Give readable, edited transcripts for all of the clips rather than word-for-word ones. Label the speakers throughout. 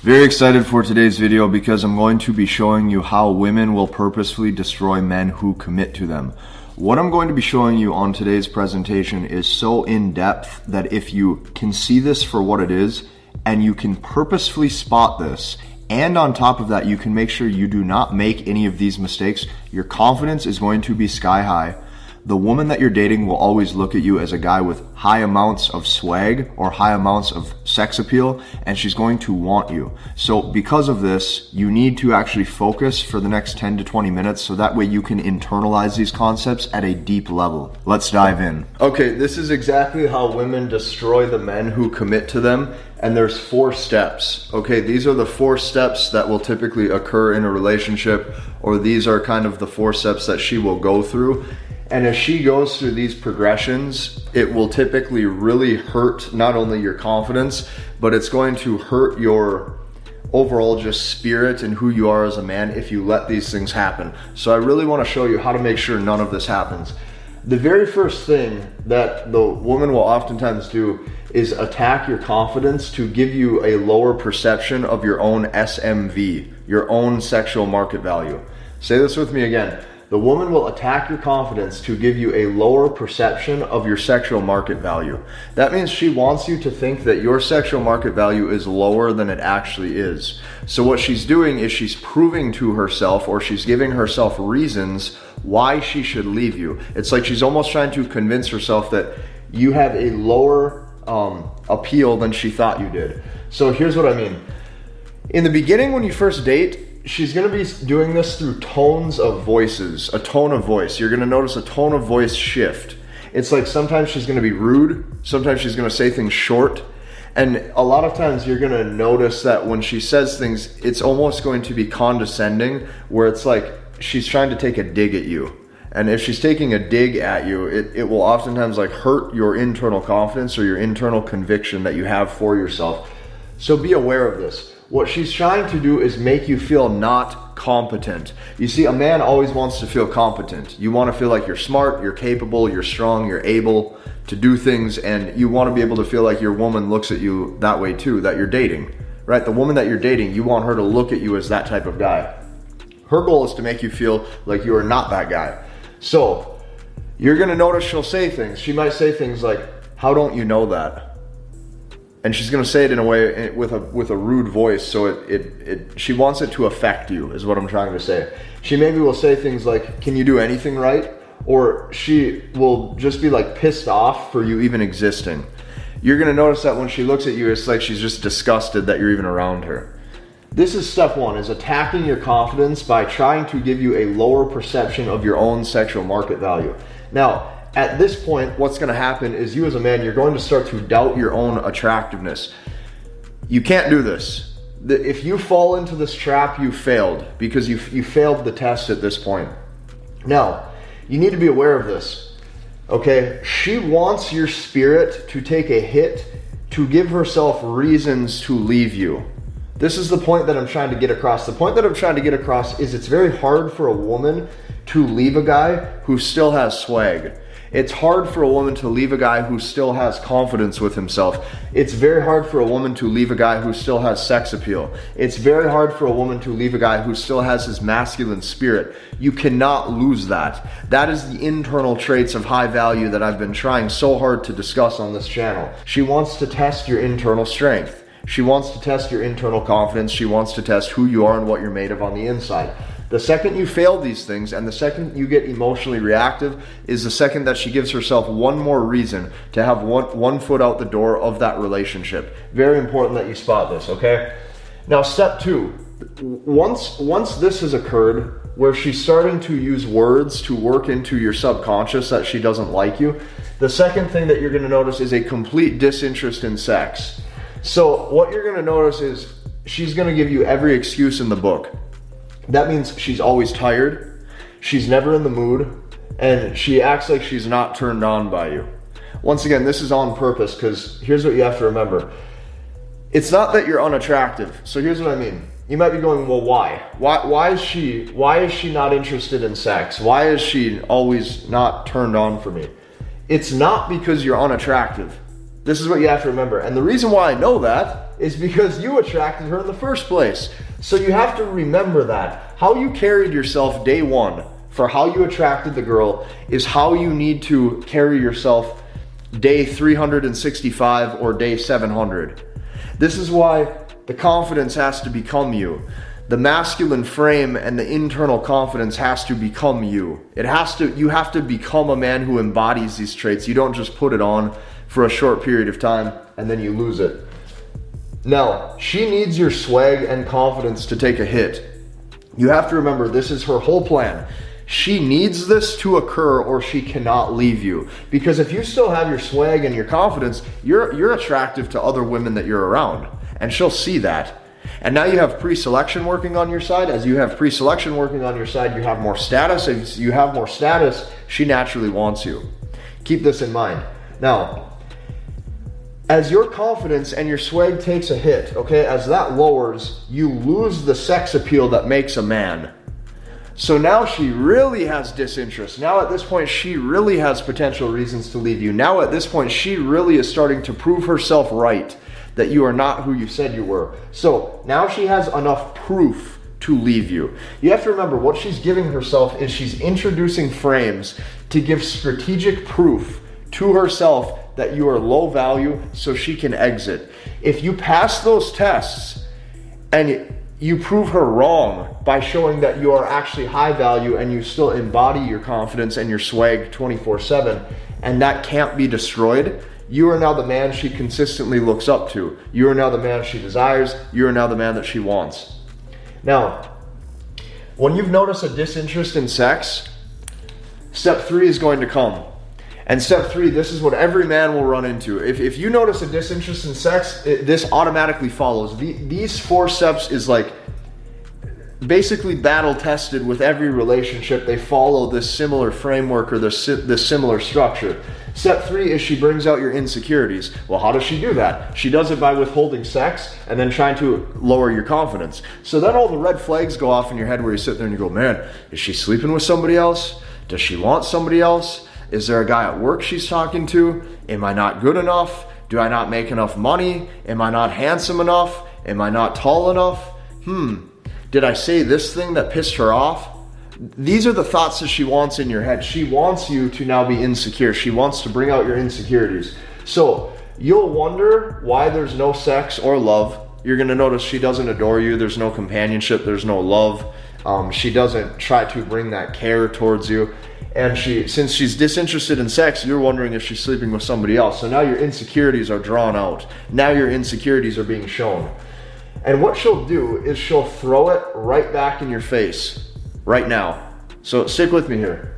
Speaker 1: Very excited for today's video because I'm going to be showing you how women will purposefully destroy men who commit to them. What I'm going to be showing you on today's presentation is so in-depth that if you can see this for what it is and you can purposefully spot this, and on top of that you can make sure you do not make any of these mistakes, your confidence is going to be sky high. The woman that you're dating will always look at you as a guy with high amounts of swag or high amounts of sex appeal, and she's going to want you. So because of this, you need to actually focus for the next 10 to 20 minutes so that way you can internalize these concepts at a deep level. Let's dive in. Okay, this is exactly how women destroy the men who commit to them, and there's 4 steps. Okay, these are the 4 steps that will typically occur in a relationship, or these are kind of the 4 steps that she will go through. And as she goes through these progressions, it will typically really hurt not only your confidence, but it's going to hurt your overall just spirit and who you are as a man if you let these things happen. So I really want to show you how to make sure none of this happens. The very first thing that the woman will oftentimes do is attack your confidence to give you a lower perception of your own SMV, your own sexual market value. Say this with me again. The woman will attack your confidence to give you a lower perception of your sexual market value. That means she wants you to think that your sexual market value is lower than it actually is. So what she's doing is she's proving to herself, or she's giving herself reasons why she should leave you. It's like she's almost trying to convince herself that you have a lower appeal than she thought you did. So here's what I mean. In the beginning, when you first date, she's going to be doing this through tones of voices, a tone of voice. You're going to notice a tone of voice shift. It's like sometimes she's going to be rude, sometimes she's going to say things short, and a lot of times you're going to notice that when she says things, it's almost going to be condescending, where it's like she's trying to take a dig at you. And if she's taking a dig at you, it will oftentimes like hurt your internal confidence or your internal conviction that you have for yourself. So be aware of this. What she's trying to do is make you feel not competent. You see, a man always wants to feel competent. You want to feel like you're smart, you're capable, you're strong, you're able to do things, and you want to be able to feel like your woman looks at you that way too, that you're dating, right? The woman that you're dating, you want her to look at you as that type of guy. Her goal is to make you feel like you are not that guy. So you're going to notice she'll say things. She might say things like, "How don't you know that?" And she's going to say it in a way with a rude voice, so she wants it to affect you, is what I'm trying to say. She maybe will say things like, "Can you do anything right?" Or she will just be like pissed off for you even existing. You're going to notice that when she looks at you, it's like she's just disgusted that you're even around her. This is step 1, is attacking your confidence by trying to give you a lower perception of your own sexual market value. Now, at this point, what's going to happen is you as a man, you're going to start to doubt your own attractiveness. You can't do this. If you fall into this trap, you failed, because you failed the test at this point. Now, you need to be aware of this, okay? She wants your spirit to take a hit to give herself reasons to leave you. This is the point that I'm trying to get across. The point that I'm trying to get across is it's very hard for a woman to leave a guy who still has swag. It's hard for a woman to leave a guy who still has confidence with himself. It's very hard for a woman to leave a guy who still has sex appeal. It's very hard for a woman to leave a guy who still has his masculine spirit. You cannot lose that. That is the internal traits of high value that I've been trying so hard to discuss on this channel. She wants to test your internal strength. She wants to test your internal confidence. She wants to test who you are and what you're made of on the inside. The second you fail these things, and the second you get emotionally reactive, is the second that she gives herself one more reason to have one foot out the door of that relationship. Very important that you spot this, okay? Now, step 2. Once this has occurred, where she's starting to use words to work into your subconscious that she doesn't like you, the second thing that you're going to notice is a complete disinterest in sex. So what you're going to notice is she's going to give you every excuse in the book. That means she's always tired, she's never in the mood, and she acts like she's not turned on by you. Once again, this is on purpose, because here's what you have to remember. It's not that you're unattractive. So here's what I mean. You might be going, well, why? Why is she not interested in sex? Why is she always not turned on for me? It's not because you're unattractive. This is what you have to remember. And the reason why I know that is because you attracted her in the first place. So you have to remember that. How you carried yourself day one for how you attracted the girl is how you need to carry yourself day 365 or day 700. This is why the confidence has to become you. The masculine frame and the internal confidence has to become you. You have to become a man who embodies these traits. You don't just put it on for a short period of time and then you lose it. Now, she needs your swag and confidence to take a hit. You have to remember, this is her whole plan. She needs this to occur or she cannot leave you. Because if you still have your swag and your confidence, you're attractive to other women that you're around. And she'll see that. And now you have pre-selection working on your side. As you have pre-selection working on your side, you have more status. As you have more status, she naturally wants you. Keep this in mind. Now, as your confidence and your swag takes a hit, okay, as that lowers, you lose the sex appeal that makes a man. So now she really has disinterest. Now at this point, she really has potential reasons to leave you. Now at this point, she really is starting to prove herself right, that you are not who you said you were. So now she has enough proof to leave you. You have to remember, what she's giving herself is she's introducing frames to give strategic proof to herself that you are low value so she can exit. If you pass those tests and you prove her wrong by showing that you are actually high value and you still embody your confidence and your swag 24/7, and that can't be destroyed, you are now the man she consistently looks up to. You are now the man she desires. You are now the man that she wants. Now, when you've noticed a disinterest in sex, step 3 is going to come. And step 3, this is what every man will run into. If you notice a disinterest in sex, this automatically follows. These 4 steps is like basically battle tested with every relationship. They follow this similar framework or this similar structure. Step 3 is she brings out your insecurities. Well, how does she do that? She does it by withholding sex and then trying to lower your confidence. So then all the red flags go off in your head where you sit there and you go, man, is she sleeping with somebody else? Does she want somebody else? Is there a guy at work she's talking to? Am I not good enough? Do I not make enough money? Am I not handsome enough? Am I not tall enough? Did I say this thing that pissed her off? These are the thoughts that she wants in your head. She wants you to now be insecure. She wants to bring out your insecurities. So you'll wonder why there's no sex or love. You're going to notice she doesn't adore you. There's no companionship. There's no love. She doesn't try to bring that care towards you. And since she's disinterested in sex, you're wondering if she's sleeping with somebody else. So now your insecurities are drawn out. Now your insecurities are being shown. And what she'll do is she'll throw it right back in your face right now. So stick with me here.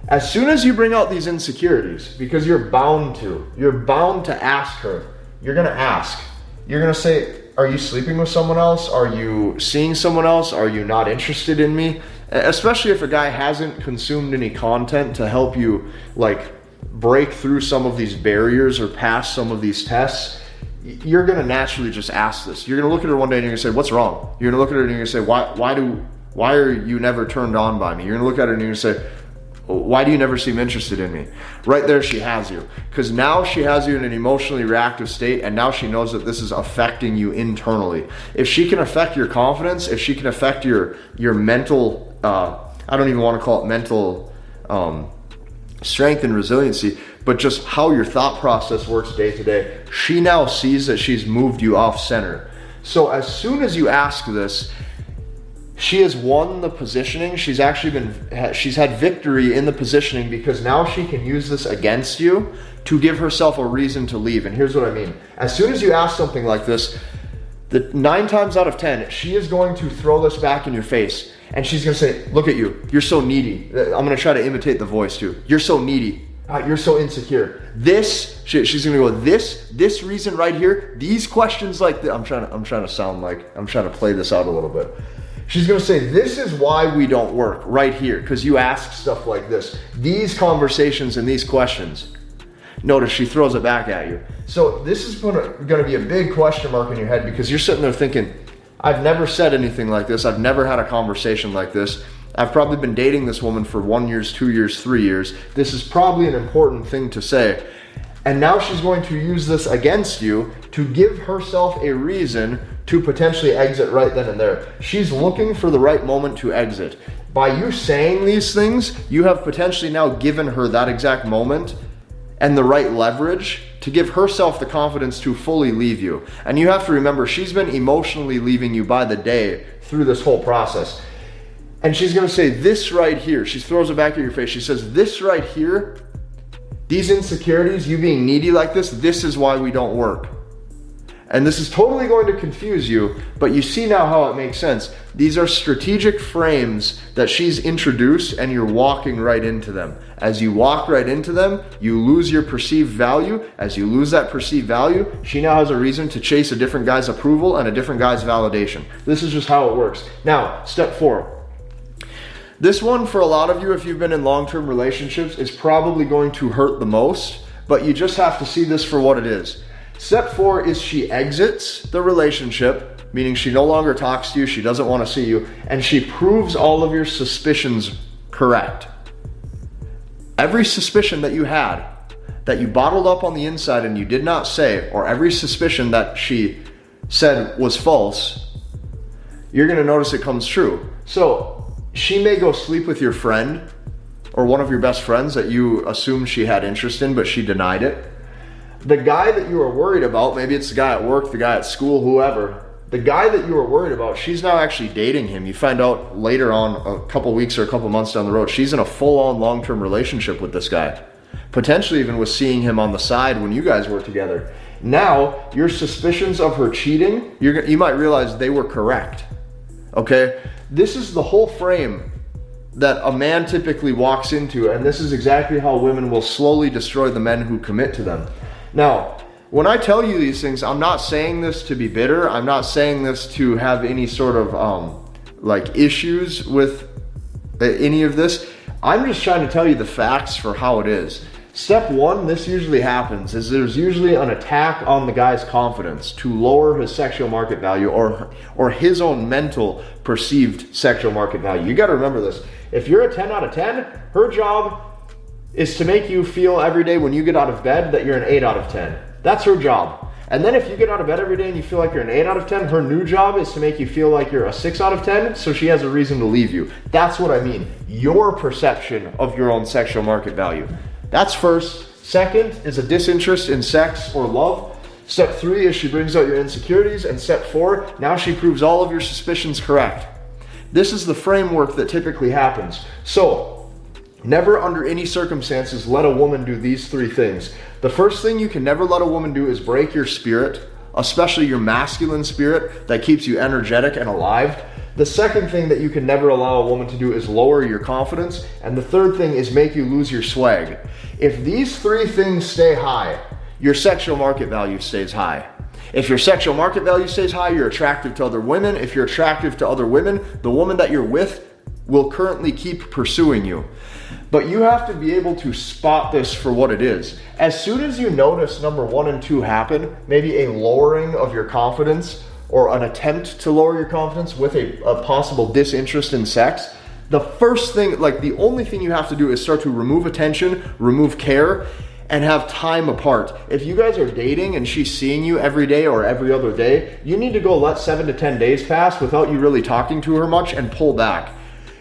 Speaker 1: As soon as you bring out these insecurities, because you're bound to ask her. You're going to ask. You're going to say, are you sleeping with someone else? Are you seeing someone else? Are you not interested in me? Especially if a guy hasn't consumed any content to help you like break through some of these barriers or pass some of these tests, you're going to naturally just ask this. You're going to look at her one day and you're going to say, what's wrong? You're going to look at her and you're going to say, why are you never turned on by me? You're going to look at her and you're going to say, why do you never seem interested in me? Right there, she has you. Because now she has you in an emotionally reactive state, and now she knows that this is affecting you internally. If she can affect your confidence, if she can affect your mental, I don't even want to call it mental strength and resiliency, but just how your thought process works day to day, she now sees that she's moved you off center. So as soon as you ask this, she has won the positioning. She's had victory in the positioning because now she can use this against you to give herself a reason to leave. And here's what I mean. As soon as you ask something like this, 9 times out of 10, she is going to throw this back in your face. And she's going to say, look at you. You're so needy. I'm going to try to imitate the voice too. You're so needy. You're so insecure. She's going to go, this reason right here, these questions like this. I'm trying to play this out a little bit. She's going to say, this is why we don't work right here, because you ask stuff like this. These conversations and these questions. Notice she throws it back at you. So this is going to be a big question mark in your head because you're sitting there thinking, I've never said anything like this. I've never had a conversation like this. I've probably been dating this woman for 1 year, 2 years, 3 years. This is probably an important thing to say. And now she's going to use this against you to give herself a reason to potentially exit right then and there. She's looking for the right moment to exit. By you saying these things, you have potentially now given her that exact moment and the right leverage to give herself the confidence to fully leave you. And you have to remember, she's been emotionally leaving you by the day through this whole process. And she's gonna say this right here. She throws it back at your face. She says, this right here, these insecurities, you being needy like this is why we don't work. And this is totally going to confuse you, but you see now how it makes sense. These are strategic frames that she's introduced, and you're walking right into them. As you walk right into them, you lose your perceived value. As you lose that perceived value, she now has a reason to chase a different guy's approval and a different guy's validation. This is just how it works. Now, step 4. This one, for a lot of you, if you've been in long-term relationships, is probably going to hurt the most, but you just have to see this for what it is. Step 4 is she exits the relationship, meaning she no longer talks to you, she doesn't want to see you, and she proves all of your suspicions correct. Every suspicion that you had, that you bottled up on the inside and you did not say, or every suspicion that she said was false, you're going to notice it comes true. So, she may go sleep with your friend or one of your best friends that you assumed she had interest in, but she denied it. The guy that you were worried about, maybe it's the guy at work, the guy at school, whoever, the guy that you were worried about, she's now actually dating him. You find out later on, a couple weeks or a couple months down the road, she's in a full-on long-term relationship with this guy. Potentially even was seeing him on the side when you guys were together. Now, your suspicions of her cheating, you might realize they were correct. Okay? This is the whole frame that a man typically walks into, and this is exactly how women will slowly destroy the men who commit to them. Now, when I tell you these things, I'm not saying this to be bitter. I'm not saying this to have any sort of issues with any of this. I'm just trying to tell you the facts for how it is. Step 1, this usually happens, is there's usually an attack on the guy's confidence to lower his sexual market value or his own mental perceived sexual market value. You got to remember this. If you're a 10 out of 10, her job is to make you feel every day when you get out of bed that you're an 8 out of 10. That's her job. And then if you get out of bed every day and you feel like you're an 8 out of 10, her new job is to make you feel like you're a 6 out of 10, so she has a reason to leave you. That's what I mean. Your perception of your own sexual market value. That's first. Second is a disinterest in sex or love. Step 3 is she brings out your insecurities. And step 4, now she proves all of your suspicions correct. This is the framework that typically happens. So, never under any circumstances let a woman do these 3 things. The first thing you can never let a woman do is break your spirit, especially your masculine spirit that keeps you energetic and alive. The second thing that you can never allow a woman to do is lower your confidence. And the third thing is make you lose your swag. If these 3 things stay high, your sexual market value stays high. If your sexual market value stays high, you're attractive to other women. If you're attractive to other women, the woman that you're with will currently keep pursuing you. But you have to be able to spot this for what it is. As soon as you notice number 1 and 2 happen, maybe a lowering of your confidence or an attempt to lower your confidence with a possible disinterest in sex, the first thing, the only thing you have to do is start to remove attention, remove care, and have time apart. If you guys are dating and she's seeing you every day or every other day, you need to go let 7 to 10 days pass without you really talking to her much and pull back.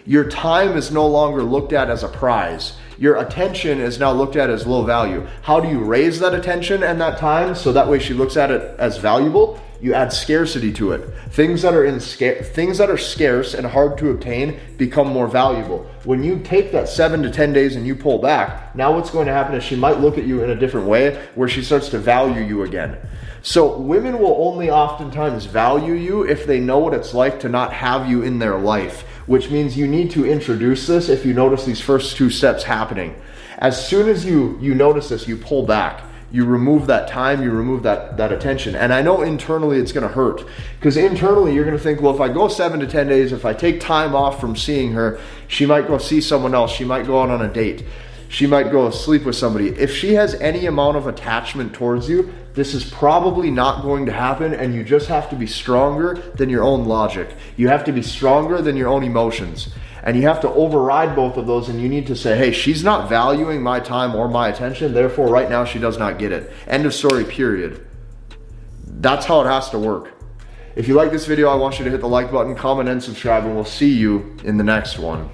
Speaker 1: Your time is no longer looked at as a prize. Your attention is now looked at as low value. How do you raise that attention and that time so that way she looks at it as valuable? You add scarcity to it. Things that are scarce and hard to obtain become more valuable. When you take that 7 to 10 days and you pull back, now what's going to happen is she might look at you in a different way where she starts to value you again. So women will only oftentimes value you if they know what it's like to not have you in their life, which means you need to introduce this if you notice these first 2 steps happening. As soon as you notice this, you pull back. You remove that time, you remove that attention. And I know internally it's going to hurt. Because internally you're going to think, well, if I go 7 to 10 days, if I take time off from seeing her, she might go see someone else. She might go out on a date. She might go sleep with somebody. If she has any amount of attachment towards you, this is probably not going to happen, and you just have to be stronger than your own logic. You have to be stronger than your own emotions. And you have to override both of those, and you need to say, hey, she's not valuing my time or my attention, therefore right now she does not get it. End of story, period. That's how it has to work. If you like this video, I want you to hit the like button, comment, and subscribe, and we'll see you in the next one.